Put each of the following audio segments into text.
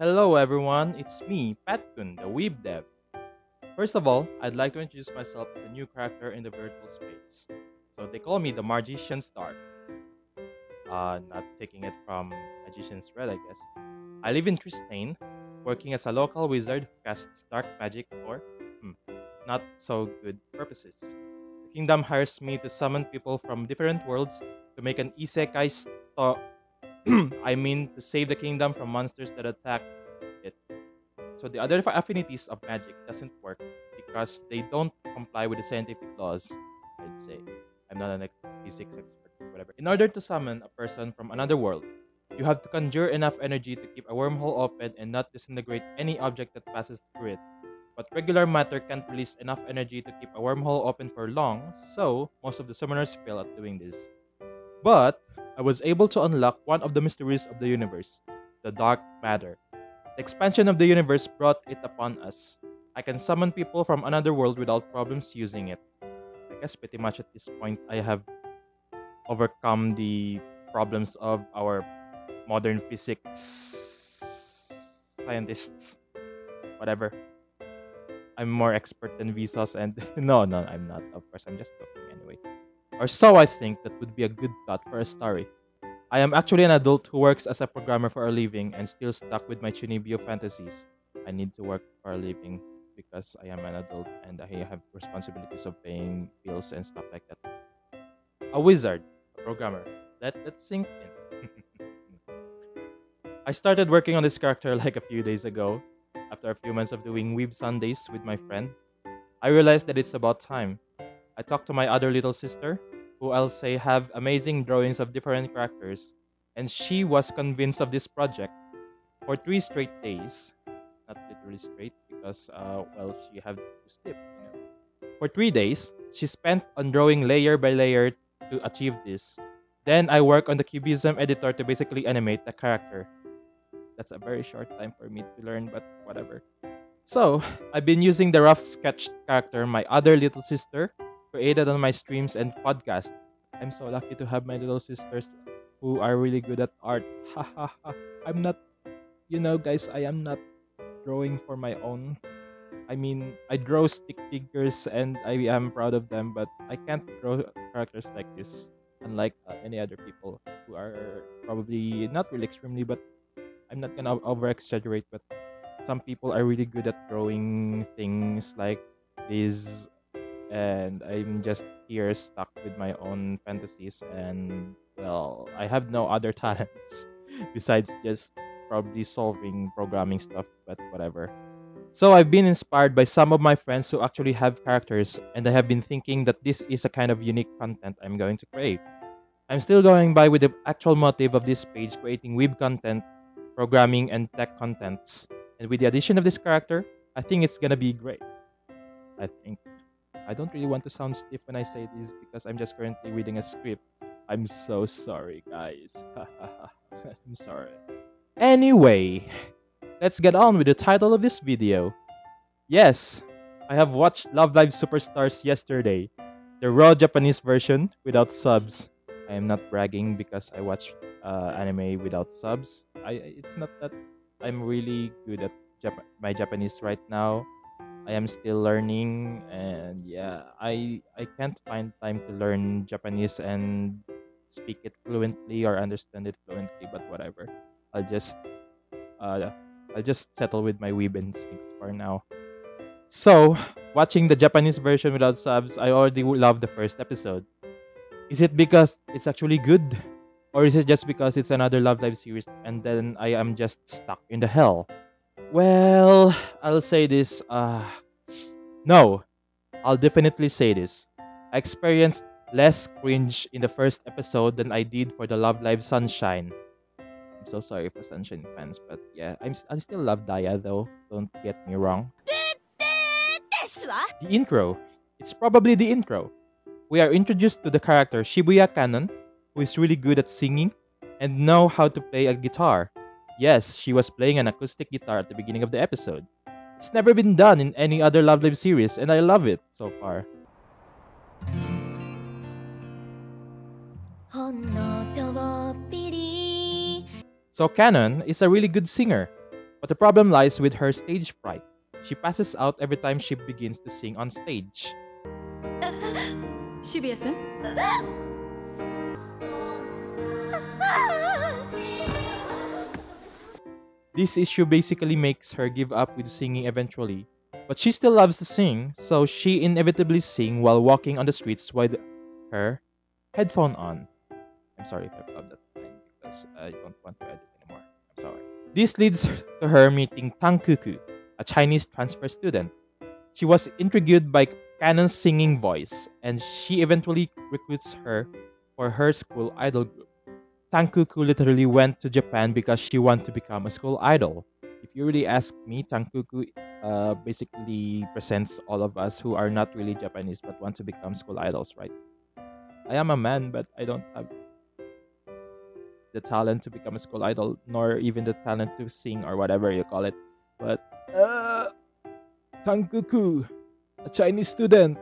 Hello everyone, it's me, Patkun, the WeebDev. First of all, I'd like to introduce myself as a new character in the virtual space. So they call me the Magician's Dark. Not taking it from Magician's Red, I guess. I live in Tristane, working as a local wizard who casts dark magic for not so good purposes. The kingdom hires me to summon people from different worlds to make an isekai I mean to save the kingdom from monsters that attack it. So the other affinities of magic doesn't work because they don't comply with the scientific laws, I'd say. I'm not an physics expert or whatever. In order to summon a person from another world, you have to conjure enough energy to keep a wormhole open and not disintegrate any object that passes through it. But regular matter can't release enough energy to keep a wormhole open for long, so most of the summoners fail at doing this. But I was able to unlock one of the mysteries of the universe, the dark matter. The expansion of the universe brought it upon us. I can summon people from another world without problems using it. I guess pretty much at this point I have overcome the problems of our modern physics scientists. Whatever. I'm more expert than Vsauce and no, I'm not. Of course, I'm just joking anyway. Or so I think that would be a good plot for a story. I am actually an adult who works as a programmer for a living and still stuck with my Chunibyo fantasies. I need to work for a living because I am an adult and I have responsibilities of paying bills and stuff like that. A wizard, a programmer. Let's sink in. I started working on this character like a few days ago. After a few months of doing Weeb Sundays with my friend, I realized that it's about time. I talked to my other little sister, who I'll say have amazing drawings of different characters, and she was convinced of this project for 3 straight days. Not literally straight, because she had to sleep. For 3 days, she spent on drawing layer by layer to achieve this. Then I work on the Cubism editor to basically animate the character. That's a very short time for me to learn, but whatever. So, I've been using the rough sketched character my other little sister created on my streams and podcast. I'm so lucky to have my little sisters who are really good at art. Ha ha ha. I'm not, guys, I am not drawing for my own. I mean, I draw stick figures and I am proud of them, but I can't draw characters like this, unlike many other people who are probably not really extremely, but I'm not gonna over exaggerate, but some people are really good at drawing things like this, and I'm just here stuck with my own fantasies, and well, I have no other talents besides just probably solving programming stuff, but whatever. So I've been inspired by some of my friends who actually have characters, and I have been thinking that this is a kind of unique content I'm going to create. I'm still going by with the actual motive of this page, creating web content, programming, and tech contents. And with the addition of this character, I think it's gonna be great. I think. I don't really want to sound stiff when I say this because I'm just currently reading a script. I'm so sorry, guys. I'm sorry. Anyway, let's get on with the title of this video. Yes, I have watched Love Live Superstars yesterday, the raw Japanese version without subs. I am not bragging because I watch anime without subs. It's not that I'm really good at my Japanese right now. I am still learning, and yeah, I can't find time to learn Japanese and speak it fluently or understand it fluently. But whatever, I'll just uh, I'll just settle with my weeb instincts for now. So, watching the Japanese version without subs, I already love the first episode. Is it because it's actually good? Or is it just because it's another Love Live series and then I am just stuck in the hell? Well, I'll say this. No, I'll definitely say this. I experienced less cringe in the first episode than I did for the Love Live Sunshine. I'm so sorry for Sunshine fans, but yeah, I still love Daya though. Don't get me wrong. The intro. It's probably the intro. We are introduced to the character Shibuya Canon, who is really good at singing and know how to play a guitar. Yes, she was playing an acoustic guitar at the beginning of the episode. It's never been done in any other Love Live series, and I love it so far. So Canon is a really good singer. But the problem lies with her stage fright. She passes out every time she begins to sing on stage. Shibuya-san? This issue basically makes her give up with singing eventually, but she still loves to sing, so she inevitably sings while walking on the streets with her headphone on. I'm sorry if I love that line because I don't want to edit anymore. I'm sorry. This leads to her meeting Tang Kuku, a Chinese transfer student. She was intrigued by Kanon's singing voice, and she eventually recruits her for her school idol group. Tankuku literally went to Japan because she wanted to become a school idol. If you really ask me, Tankuku basically presents all of us who are not really Japanese but want to become school idols, right? I am a man, but I don't have the talent to become a school idol, nor even the talent to sing or whatever you call it. But Tankuku, a Chinese student,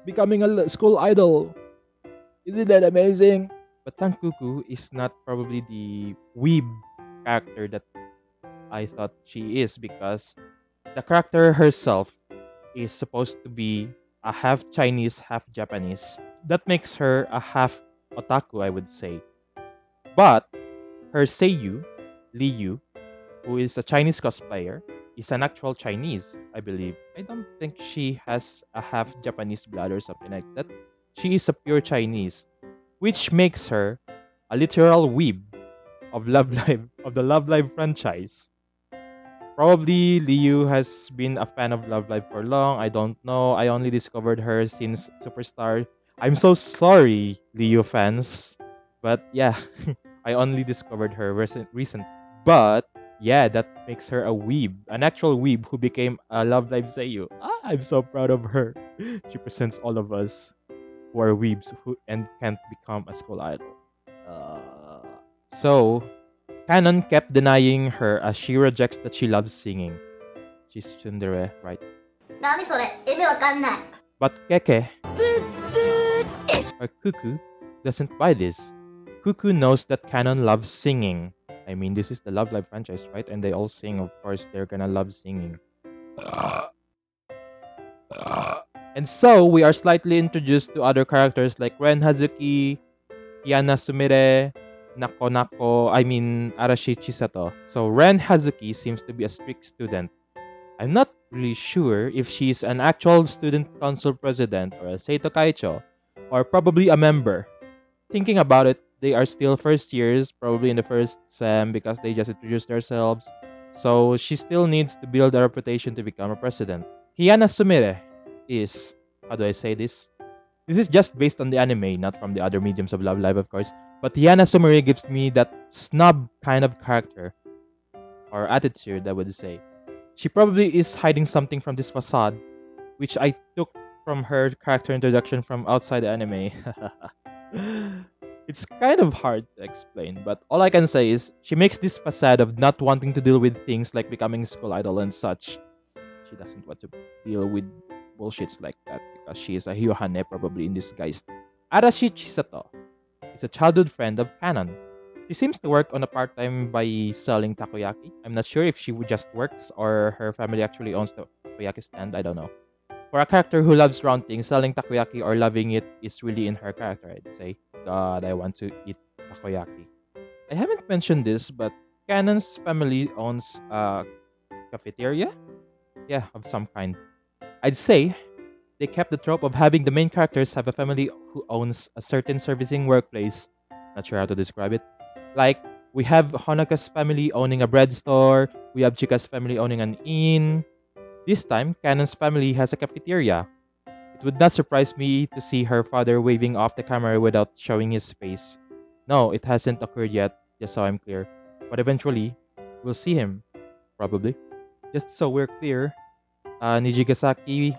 becoming a school idol. Isn't that amazing? But Tankuku is not probably the weeb character that I thought she is, because the character herself is supposed to be a half Chinese, half Japanese. That makes her a half otaku, I would say. But her Seiyu, Liu, who is a Chinese cosplayer, is an actual Chinese, I believe. I don't think she has a half Japanese blood or something like that. She is a pure Chinese, which makes her a literal weeb of Love Live of the Love Live franchise. Probably Liu has been a fan of Love Live for long. I don't know. I only discovered her since Superstar. I'm so sorry, Liu fans. But yeah, I only discovered her recent. But yeah, that makes her a weeb, an actual weeb who became a Love Live Seiyu. I'm so proud of her. She presents all of us who are weebs who and can't become a school idol. So, Canon kept denying her as she rejects that she loves singing. She's tsundere, right? But Keke, or Kuku, doesn't buy this. Kuku knows that Canon loves singing. I mean, this is the Love Live franchise, right? And they all sing, of course, they're gonna love singing. And so, we are slightly introduced to other characters like Ren Hazuki, Yana Sumire, Arashi Chisato. So Ren Hazuki seems to be a strict student. I'm not really sure if she's an actual student council president or a Seito Kaicho, or probably a member. Thinking about it, they are still first years, probably in the first sem because they just introduced themselves. So she still needs to build a reputation to become a president. Hiyana Sumire is, how do I say this? This is just based on the anime, not from the other mediums of Love Live, of course. But Yana Sumire gives me that snub kind of character, or attitude, I would say. She probably is hiding something from this facade, which I took from her character introduction from outside the anime. It's kind of hard to explain, but all I can say is she makes this facade of not wanting to deal with things like becoming school idol and such. She doesn't want to deal with bullshits like that because she is a Hyohane probably in disguise. Arashi Chisato is a childhood friend of Kanon. She seems to work on a part-time by selling takoyaki. I'm not sure if she just works or her family actually owns the takoyaki stand. I don't know. For a character who loves round things, selling takoyaki or loving it is really in her character, I'd say. God, I want to eat takoyaki. I haven't mentioned this, but Kanon's family owns a cafeteria? Yeah, of some kind. I'd say they kept the trope of having the main characters have a family who owns a certain servicing workplace. Not sure how to describe it. Like, we have Honoka's family owning a bread store, we have Chika's family owning an inn. This time, Kanon's family has a cafeteria. It would not surprise me to see her father waving off the camera without showing his face. No, it hasn't occurred yet, just so I'm clear. But eventually, we'll see him. Probably. Just so we're clear, Nijigasaki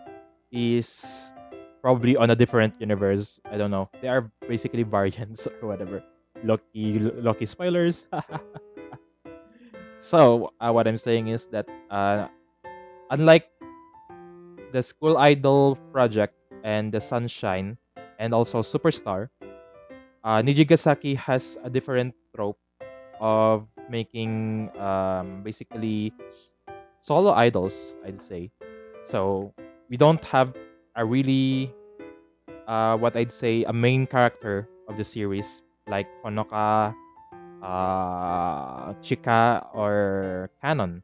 is probably on a different universe. I don't know. They are basically variants or whatever. Loki spoilers. So, what I'm saying is that unlike the School Idol project and the Sunshine and also Superstar, Nijigasaki has a different trope of making basically solo idols, I'd say. So we don't have a really what I'd say a main character of the series like Honoka, Chika, or Canon.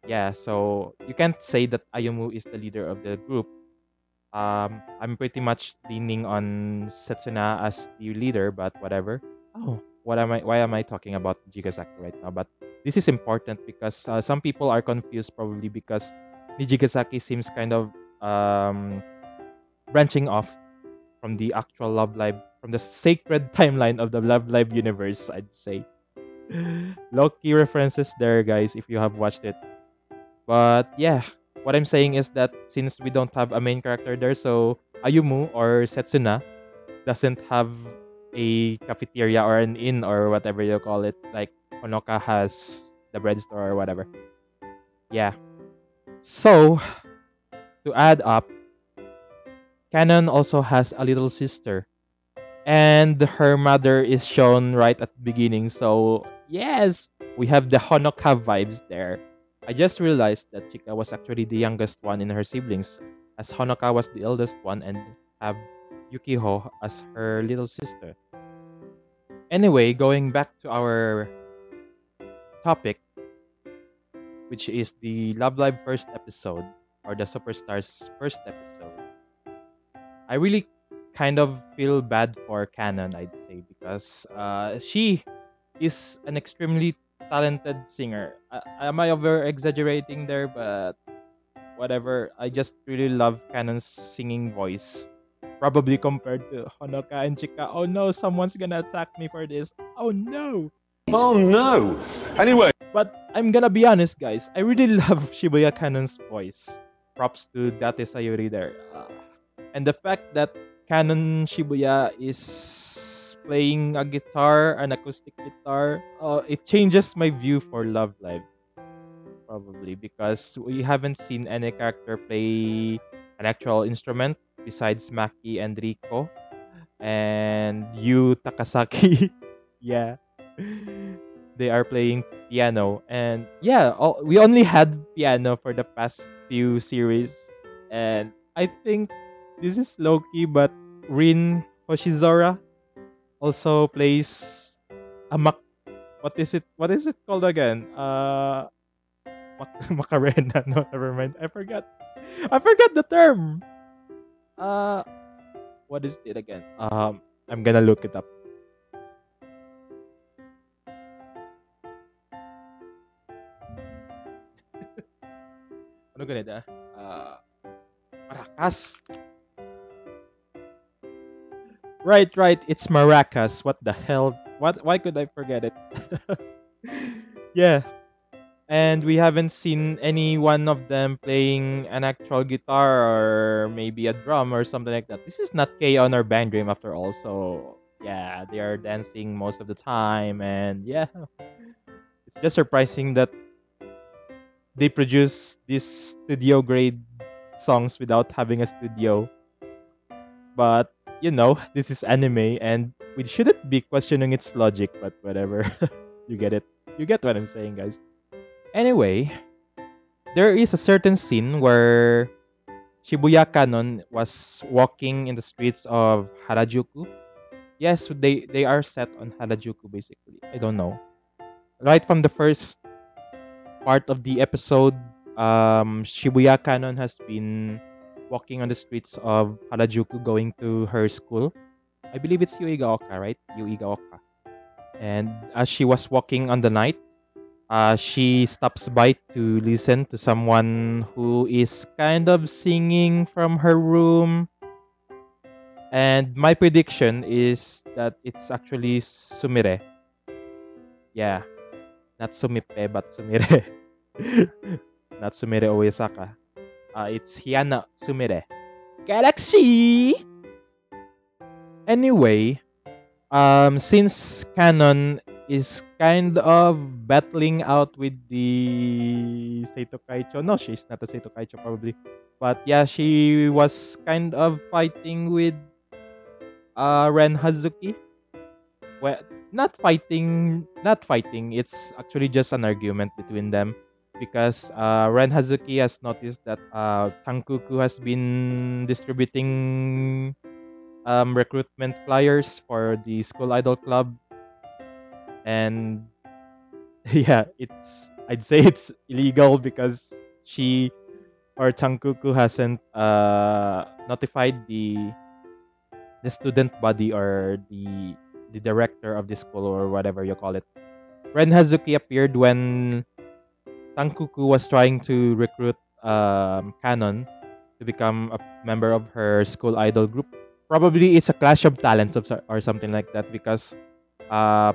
Yeah, so you can't say that Ayumu is the leader of the group. I'm pretty much leaning on Setsuna as the leader, but whatever. Oh, what am I? Why am I talking about Nijigasaki right now? But this is important because some people are confused probably because Nijigasaki seems kind of um, branching off from the actual Love Live, from the sacred timeline of the Love Live universe. I'd say. Low-key references there, guys, if you have watched it. But yeah, what I'm saying is that since we don't have a main character there, so Ayumu or Setsuna doesn't have a cafeteria or an inn or whatever you call it, like Honoka has the bread store or whatever. Yeah. So, to add up, Canon also has a little sister. And her mother is shown right at the beginning. So, yes, we have the Honoka vibes there. I just realized that Chika was actually the youngest one in her siblings, as Honoka was the eldest one and have Yukiho as her little sister. Anyway, going back to our topic, which is the Love Live first episode, or the Superstars first episode, I really kind of feel bad for Canon, I'd say, because she is an extremely talented singer. Am I over exaggerating there? But whatever. I just really love Canon's singing voice. Probably compared to Honoka and Chika. Oh no, someone's gonna attack me for this. Oh no. Oh no! Anyway. But I'm gonna be honest, guys. I really love Shibuya Canon's voice. Props to Date Sayuri there. And the fact that Canon Shibuya is playing a guitar, an acoustic guitar, it changes my view for Love Live. Probably because we haven't seen any character play an actual instrument besides Maki and Riko and Yu Takasaki. Yeah. They are playing piano. And yeah, we only had piano for the past few series. And I think this is low-key, but Rin Hoshizora also plays a what is it? What is it called again? Macarena. No, never mind. I forgot. I forgot the term. Uh, what is it again? I'm gonna look it up. Ano ganito? Maracas. Right, right. It's maracas. What the hell? What? Why could I forget it? Yeah, and we haven't seen any one of them playing an actual guitar or maybe a drum or something like that. This is not K-On or Bang Dream after all, so yeah, they are dancing most of the time, and yeah, it's just surprising that they produce these studio grade songs without having a studio. But you know, this is anime, and we shouldn't be questioning its logic. But whatever, you get it. You get what I'm saying, guys. Anyway, there is a certain scene where Shibuya Canon was walking in the streets of Harajuku. Yes, they are set on Harajuku basically. I don't know. Right from the first part of the episode, Shibuya Canon has been walking on the streets of Harajuku going to her school. I believe it's Yuigaoka, right? Yuigaoka. And as she was walking on the night, she stops by to listen to someone who is kind of singing from her room. And my prediction is that it's actually Sumire. Yeah, not Sumipe, but Sumire. Not Sumire Oyasaka. It's Hiana Sumire. Galaxy! Anyway, since Canon is kind of battling out with the Seito Kaicho. No, she's not a Seito Kaicho probably. But yeah, she was kind of fighting with Ren Hazuki. Well, not fighting. It's actually just an argument between them because Ren Hazuki has noticed that Tankuku has been distributing recruitment flyers for the school idol club, and yeah, I'd say it's illegal because she or Tankuku hasn't notified the student body or the director of the school or whatever you call it. Ren Hazuki appeared when Tankuku was trying to recruit Canon to become a member of her school idol group. Probably it's a clash of talents or something like that because uh,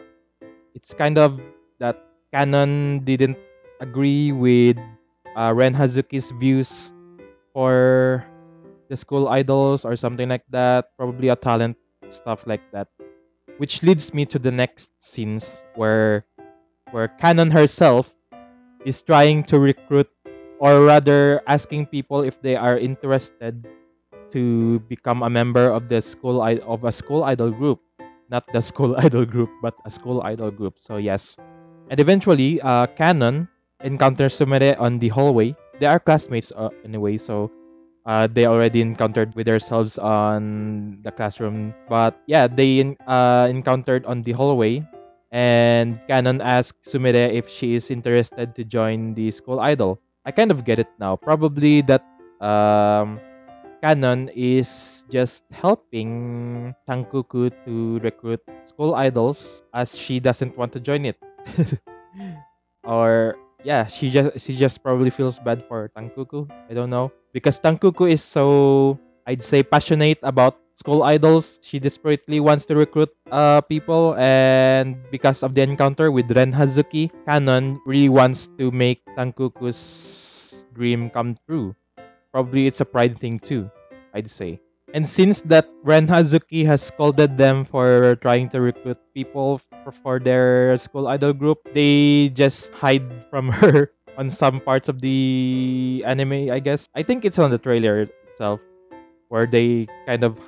it's kind of that Canon didn't agree with Ren Hazuki's views for the school idols or something like that. Probably a talent stuff like that. Which leads me to the next scenes where Canon herself is trying to recruit or rather asking people if they are interested to become a member of of a school idol group, not the school idol group but a school idol group. So yes, and eventually Canon encounters Sumire on the hallway. They are classmates anyway, so they already encountered with themselves on the classroom. But yeah, they encountered on the hallway, and Canon asked Sumire if she is interested to join the school idol. I kind of get it now. Probably that Canon is just helping Tangkuku to recruit school idols as she doesn't want to join it. Or yeah, she just probably feels bad for Tangkuku. I don't know. Because Tangkuku is so, I'd say, passionate about school idols. She desperately wants to recruit people, and because of the encounter with Ren Hazuki, Canon really wants to make Tangkuku's dream come true. Probably it's a pride thing too, I'd say. And since that Ren Hazuki has scolded them for trying to recruit people for their school idol group, they just hide from her on some parts of the anime, I guess. I think it's on the trailer itself where they kind of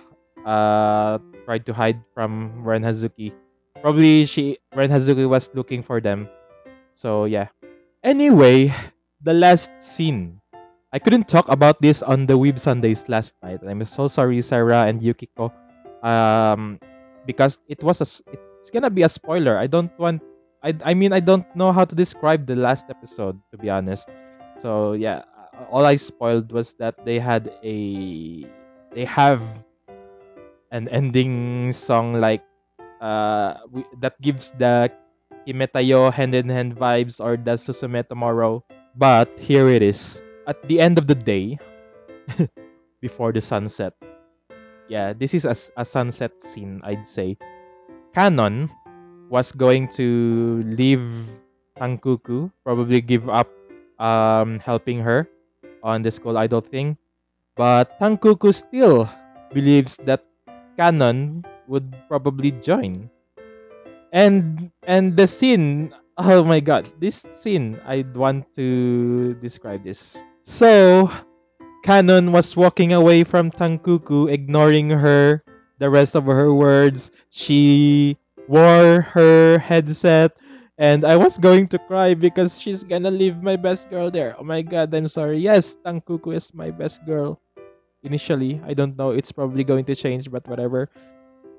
tried to hide from Ren Hazuki. Probably Ren Hazuki was looking for them. So yeah. Anyway, the last scene. I couldn't talk about this on the Weeb Sundays last night. I'm so sorry, Sarah and Yukiko. Um, because it's gonna be a spoiler. I don't want. I mean I don't know how to describe the last episode, to be honest. So yeah, all I spoiled was that they have an ending song like that gives the Kimetayo hand in hand vibes or the Susume tomorrow. But here it is. At the end of the day, before the sunset. Yeah, this is a sunset scene, I'd say. Canon was going to leave Tangkuku, probably give up helping her on the school idol thing. But Tangkuku still believes that Canon would probably join. And the scene, oh my god, this scene, I'd want to describe this. So Canon was walking away from Tangkuku, ignoring her, the rest of her words. She wore her headset, and I was going to cry because she's gonna leave my best girl there. Oh my god, I'm sorry. Yes, Tangkuku is my best girl. Initially, I don't know. It's probably going to change, but whatever.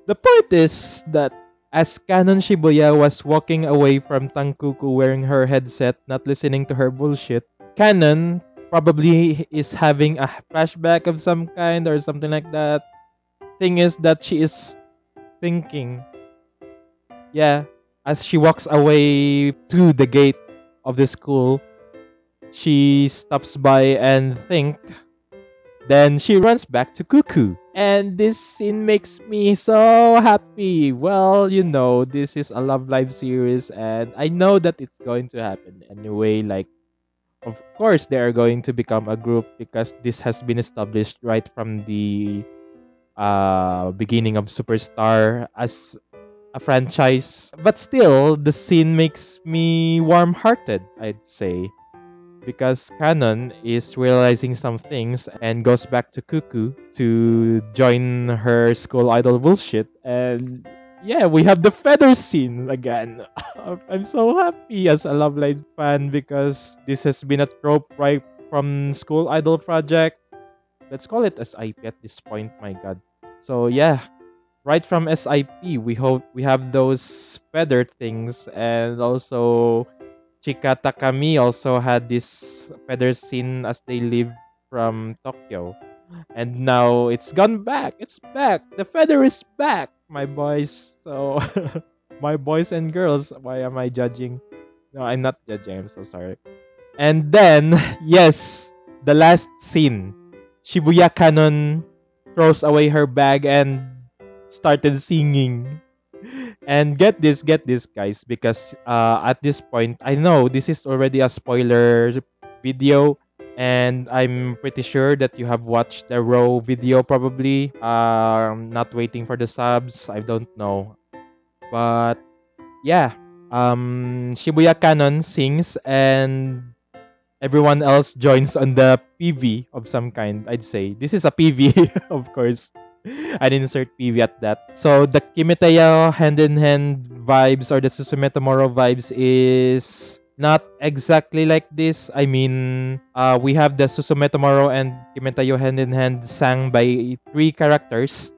The point is that as Canon Shibuya was walking away from Tangkuku wearing her headset, not listening to her bullshit, Canon probably is having a flashback of some kind or something like that. Thing is that she is thinking, yeah, as she walks away to the gate of the school, she stops by and think. Then she runs back to Cuckoo. And this scene makes me so happy. Well, this is a Love Live series, and I know that it's going to happen anyway. Like, of course, they are going to become a group because this has been established right from the beginning of Superstar as a franchise. But still, the scene makes me warm hearted, I'd say. Because Canon is realizing some things and goes back to Cuckoo to join her school idol bullshit. And yeah, we have the feather scene again. I'm so happy as a Love Live fan because this has been a trope right from School Idol Project. Let's call it SIP at this point, my god. So yeah, right from SIP, we have those feather things, and also Chika Takami also had this feather scene as they leave from Tokyo. And now it's gone back. It's back. The feather is back, my boys. So, my boys and girls, why am I judging? No, I'm not judging. I'm so sorry. And then, yes, the last scene. Shibuya Canon throws away her bag and started singing. And get this, guys, because at this point, I know this is already a spoiler video, and I'm pretty sure that you have watched the Raw video probably. Not waiting for the subs. I don't know, but yeah. Shibuya Canon sings, and everyone else joins on the PV of some kind. I'd say this is a PV, of course. I'd insert PV at that. So the Kimetaya hand in hand vibes or the Susume Tomorrow vibes is not exactly like this. I mean, we have the Susume Tomorrow and Kimetayo hand in hand sang by three characters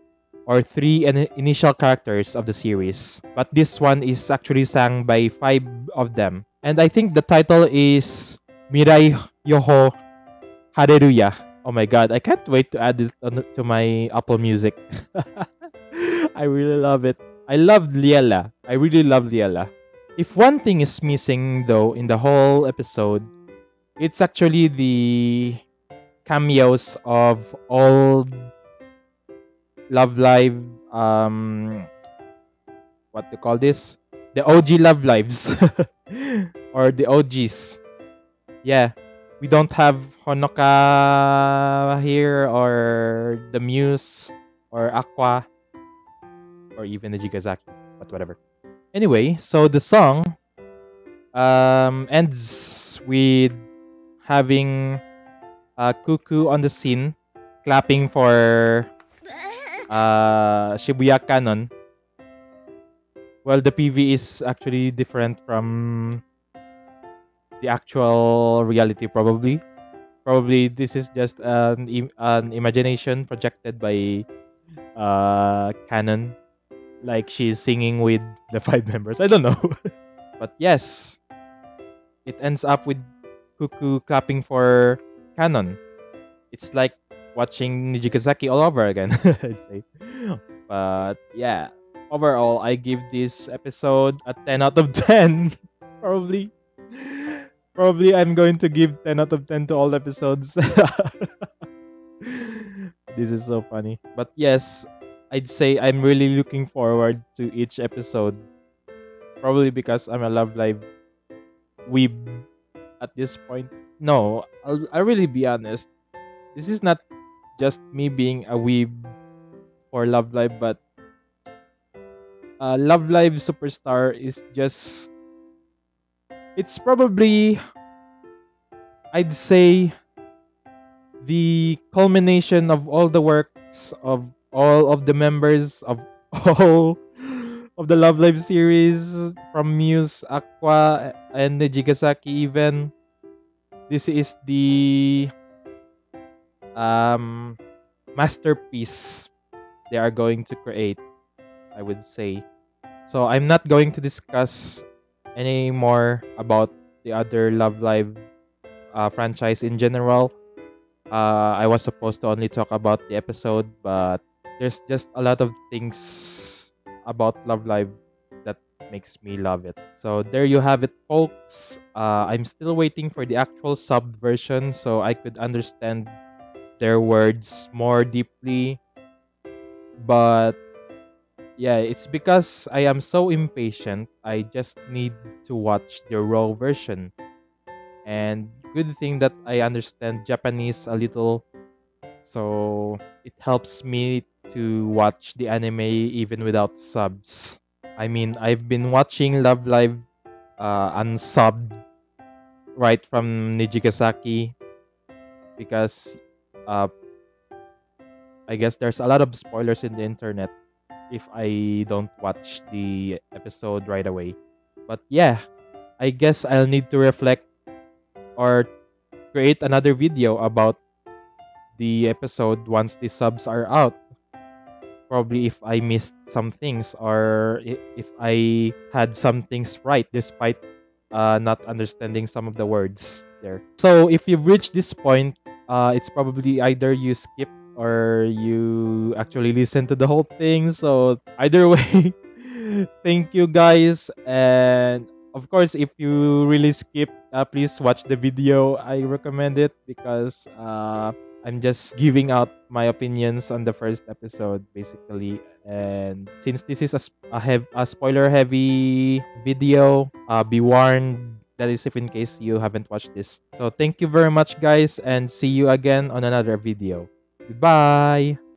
or three initial characters of the series. But this one is actually sang by five of them. And I think the title is Mirai Yoho Hallelujah. Oh my god, I can't wait to add it to my Apple Music. I really love it. I love Liela. I really love Liela. If one thing is missing though in the whole episode, it's actually the cameos of all Love Live what to call this? The OG Love Lives or the OGs. Yeah, we don't have Honoka here or the Muse or Aqua or even the Jigazaki, but whatever. Anyway, so the song ends with having Cuckoo on the scene clapping for Shibuya Canon. Well, the PV is actually different from the actual reality, probably. Probably this is just an imagination projected by Canon, like she's singing with the five members. I don't know, but yes, it ends up with Cuckoo clapping for Canon. It's like watching Nijigasaki all over again. I'd say. But yeah, overall, I give this episode a 10 out of 10. Probably. Probably I'm going to give 10 out of 10 to all episodes. This is so funny. But yes, I'd say I'm really looking forward to each episode. Probably because I'm a Love Live weeb at this point. No, I'll really be honest. This is not just me being a weeb for Love Live, but Love Live Superstar is just. It's probably, I'd say, the culmination of all the works of all of the members of all of the Love Live series from Muse, Aqua, and the Jigasaki even. This is the um, masterpiece they are going to create, I would say. So I'm not going to discuss any more about the other Love Live franchise in general. I was supposed to only talk about the episode, but there's just a lot of things about Love Live that makes me love it. So there you have it, folks. I'm still waiting for the actual sub version so I could understand their words more deeply. But yeah, it's because I am so impatient. I just need to watch the raw version. And good thing that I understand Japanese a little, so it helps me to watch the anime even without subs. I mean, I've been watching Love Live unsubbed right from Nijigasaki because uh, I guess there's a lot of spoilers in the internet. if I don't watch the episode right away. But yeah, I guess I'll need to reflect or create another video about the episode once the subs are out. Probably if I missed some things or if I had some things right despite not understanding some of the words there. So if you've reached this point, it's probably either you skip or you actually listen to the whole thing. So either way, thank you guys. And of course, if you really skip, please watch the video. I recommend it because I'm just giving out my opinions on the first episode, basically. And since this is a spoiler heavy video, be warned. That is if in case you haven't watched this. So thank you very much, guys, and see you again on another video. Goodbye.